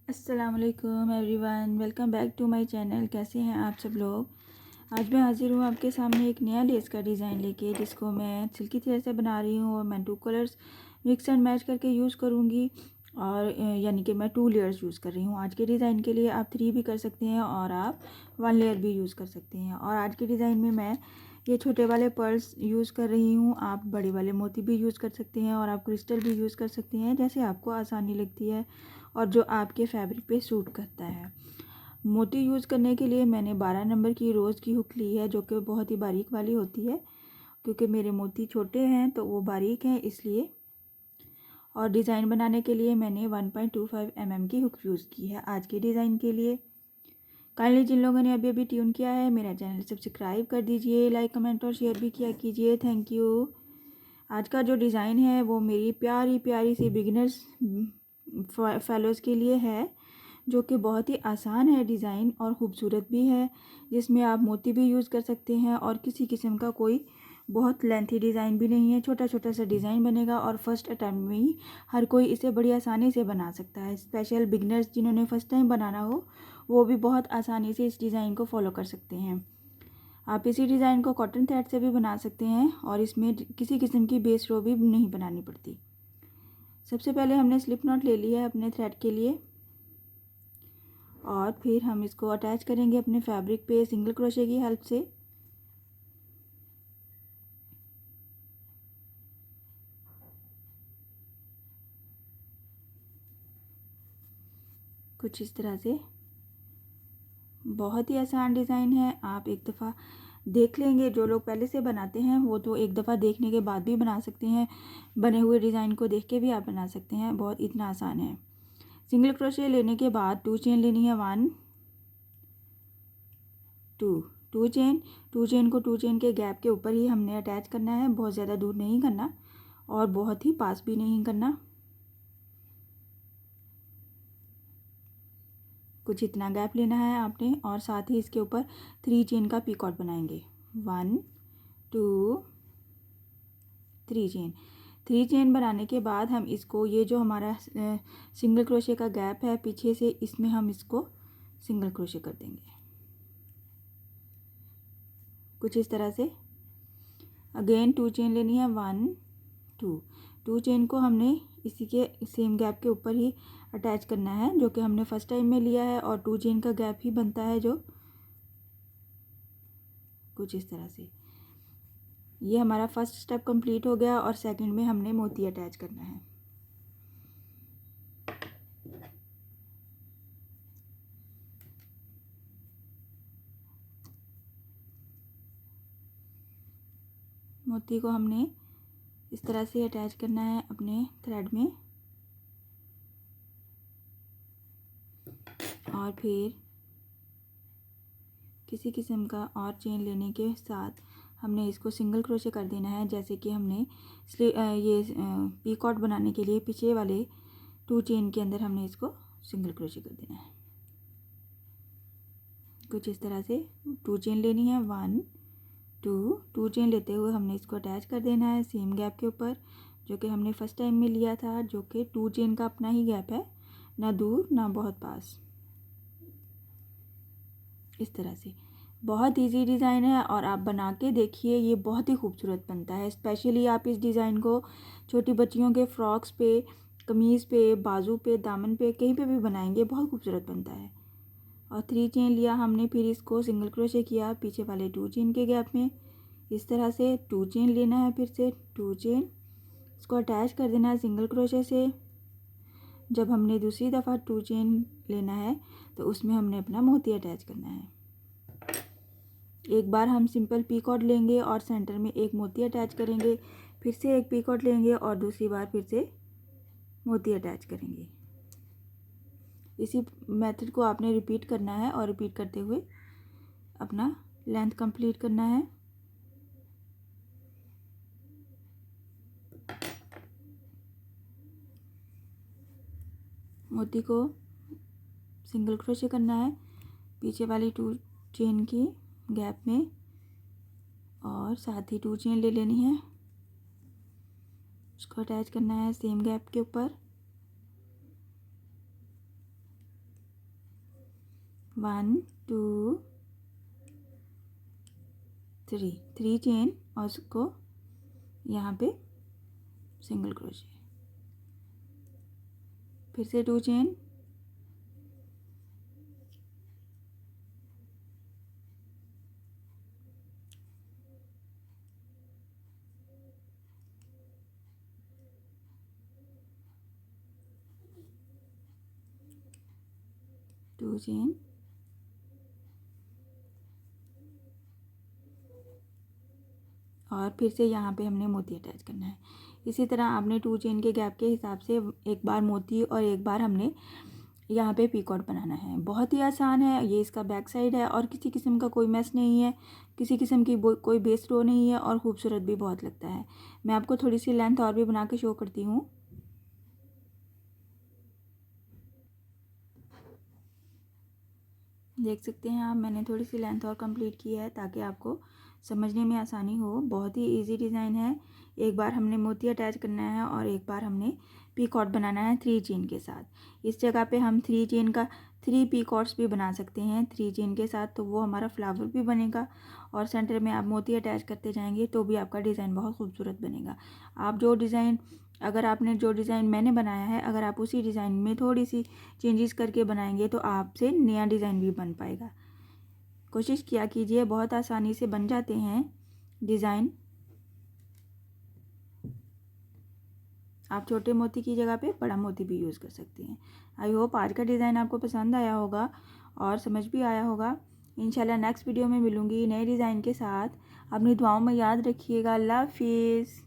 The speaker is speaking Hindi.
अस्सलामुअलैकुम everyone, welcome back to my channel. कैसे हैं आप सब लोग। आज मैं हाजिर हूँ आपके सामने एक नया लेस का डिज़ाइन लेके, जिसको मैं सिल्की थ्रेड से बना रही हूँ और मैं 2 कलर्स मिक्स एंड मैच करके यूज़ करूँगी। और यानी कि मैं 2 लेयर्स यूज़ कर रही हूँ। आज के डिज़ाइन के लिए आप 3 भी कर सकते हैं और आप 1 लेयर भी यूज़ कर सकते हैं। और आज के डिज़ाइन में मैं ये छोटे वाले पर्ल्स यूज़ कर रही हूँ। आप बड़े वाले मोती भी यूज़ कर सकते हैं और आप क्रिस्टल भी यूज़ कर सकते हैं, जैसे आपको आसानी लगती है और जो आपके फैब्रिक पे सूट करता है। मोती यूज़ करने के लिए मैंने 12 नंबर की रोज़ की हुक ली है, जो कि बहुत ही बारीक वाली होती है, क्योंकि मेरे मोती छोटे हैं तो वो बारीक हैं इसलिए। और डिज़ाइन बनाने के लिए मैंने 1.25 mm की हुक यूज़ की है आज के डिज़ाइन के लिए। काइंडली जिन लोगों ने अभी अभी ट्यून किया है, मेरा चैनल सब्सक्राइब कर दीजिए, लाइक कमेंट और शेयर भी किया कीजिए। Thank you. आज का जो डिज़ाइन है वो मेरी प्यारी प्यारी सी बिगिनर्स फेलोज़ के लिए है, जो कि बहुत ही आसान है डिज़ाइन और ख़ूबसूरत भी है, जिसमें आप मोती भी यूज़ कर सकते हैं और किसी किस्म का कोई बहुत लेंथी डिज़ाइन भी नहीं है। छोटा छोटा सा डिज़ाइन बनेगा और फर्स्ट अटैम्प्ट में ही हर कोई इसे बड़ी आसानी से बना सकता है। स्पेशल बिगनर्स जिन्होंने फ़र्स्ट टाइम बनाना हो, वो भी बहुत आसानी से इस डिज़ाइन को फॉलो कर सकते हैं। आप इसी डिज़ाइन को कॉटन थ्रेड से भी बना सकते हैं और इसमें किसी किस्म की बेस रो भी नहीं बनानी पड़ती। सबसे पहले हमने स्लिप नॉट ले लिया है अपने थ्रेड के लिए और फिर हम इसको अटैच करेंगे अपने फैब्रिक पे सिंगल क्रोशे की हेल्प से। कुछ इस तरह से। बहुत ही आसान डिज़ाइन है। आप एक दफ़ा देख लेंगे, जो लोग पहले से बनाते हैं वो तो एक दफ़ा देखने के बाद भी बना सकते हैं। बने हुए डिज़ाइन को देख के भी आप बना सकते हैं, बहुत इतना आसान है। सिंगल क्रोशे लेने के बाद 2 चेन लेनी है, 1 2 चेन। 2 चेन को 2 चेन के गैप के ऊपर ही हमने अटैच करना है, बहुत ज़्यादा दूर नहीं करना और बहुत ही पास भी नहीं करना। कुछ इतना गैप लेना है आपने और साथ ही इसके ऊपर 3 चेन का पीकॉट बनाएंगे। 1 2 3 चेन। 3 चेन बनाने के बाद हम इसको, ये जो हमारा सिंगल क्रोशे का गैप है पीछे से, इसमें हम इसको सिंगल क्रोशे कर देंगे कुछ इस तरह से। अगेन 2 चेन लेनी है, 1 2 चेन को हमने इसी के सेम गैप के ऊपर ही अटैच करना है, जो कि हमने फर्स्ट टाइम में लिया है और 2 चेन का गैप ही बनता है जो कुछ इस तरह से। ये हमारा फर्स्ट स्टेप कंप्लीट हो गया और सेकंड में हमने मोती अटैच करना है। मोती को हमने इस तरह से अटैच करना है अपने थ्रेड में और फिर किसी किस्म का और चेन लेने के साथ हमने इसको सिंगल क्रोशे कर देना है, जैसे कि हमने ये पीकॉट बनाने के लिए पीछे वाले 2 चेन के अंदर हमने इसको सिंगल क्रोशे कर देना है कुछ इस तरह से। 2 चेन लेनी है, 1 2 चेन लेते हुए हमने इसको अटैच कर देना है सेम गैप के ऊपर, जो कि हमने फर्स्ट टाइम में लिया था, जो कि 2 चेन का अपना ही गैप है, ना दूर ना बहुत पास। इस तरह से बहुत इजी डिज़ाइन है और आप बना के देखिए, ये बहुत ही खूबसूरत बनता है। स्पेशली आप इस डिज़ाइन को छोटी बच्चियों के फ्रॉक्स पे, कमीज़ पे, बाजू पे, दामन पे, कहीं पे भी बनाएंगे, बहुत खूबसूरत बनता है। और 3 चेन लिया हमने, फिर इसको सिंगल क्रोशे किया पीछे वाले 2 चेन के गैप में। इस तरह से 2 चेन लेना है, फिर से 2 चेन, इसको अटैच कर देना है सिंगल क्रोशे से। जब हमने दूसरी दफ़ा 2 चेन लेना है तो उसमें हमने अपना मोती अटैच करना है। एक बार हम सिंपल पीकॉट लेंगे और सेंटर में एक मोती अटैच करेंगे, फिर से एक पीकॉट लेंगे और दूसरी बार फिर से मोती अटैच करेंगे। इसी मेथड को आपने रिपीट करना है और रिपीट करते हुए अपना लेंथ कंप्लीट करना है। मोती को सिंगल क्रोशे करना है पीछे वाली 2 चेन की गैप में और साथ ही 2 चेन ले लेनी है, उसको अटैच करना है सेम गैप के ऊपर। 1 2 3 चेन और उसको यहाँ पे सिंगल क्रोशे, फिर से 2 चेन, टू चेन, और फिर से यहाँ पे हमने मोती अटैच करना है। इसी तरह आपने 2 चेन के गैप के हिसाब से एक बार मोती और एक बार हमने यहाँ पे पीकॉट बनाना है। बहुत ही आसान है। ये इसका बैक साइड है और किसी किस्म का कोई मैस नहीं है, किसी किस्म की कोई बेस रो नहीं है और खूबसूरत भी बहुत लगता है। मैं आपको थोड़ी सी लेंथ और भी बना के शो करती हूँ। देख सकते हैं आप, मैंने थोड़ी सी लेंथ और कंप्लीट की है ताकि आपको समझने में आसानी हो। बहुत ही इजी डिज़ाइन है। एक बार हमने मोती अटैच करना है और एक बार हमने पीकॉट बनाना है 3 चेन के साथ। इस जगह पे हम 3 चेन का 3 पीकॉट्स भी बना सकते हैं 3 चेन के साथ, तो वो हमारा फ्लावर भी बनेगा और सेंटर में आप मोती अटैच करते जाएंगे तो भी आपका डिज़ाइन बहुत खूबसूरत बनेगा। आप जो डिज़ाइन अगर आपने जो डिज़ाइन मैंने बनाया है, अगर आप उसी डिज़ाइन में थोड़ी सी चेंजेस करके बनाएंगे तो आपसे नया डिज़ाइन भी बन पाएगा। कोशिश किया कीजिए, बहुत आसानी से बन जाते हैं डिज़ाइन। आप छोटे मोती की जगह पे बड़ा मोती भी यूज़ कर सकते हैं। आई होप आज का डिज़ाइन आपको पसंद आया होगा और समझ भी आया होगा। इंशाल्लाह नेक्स्ट वीडियो में मिलूँगी नए डिज़ाइन के साथ। अपनी दुआओं में याद रखिएगा। अल्लाह हाफिज़।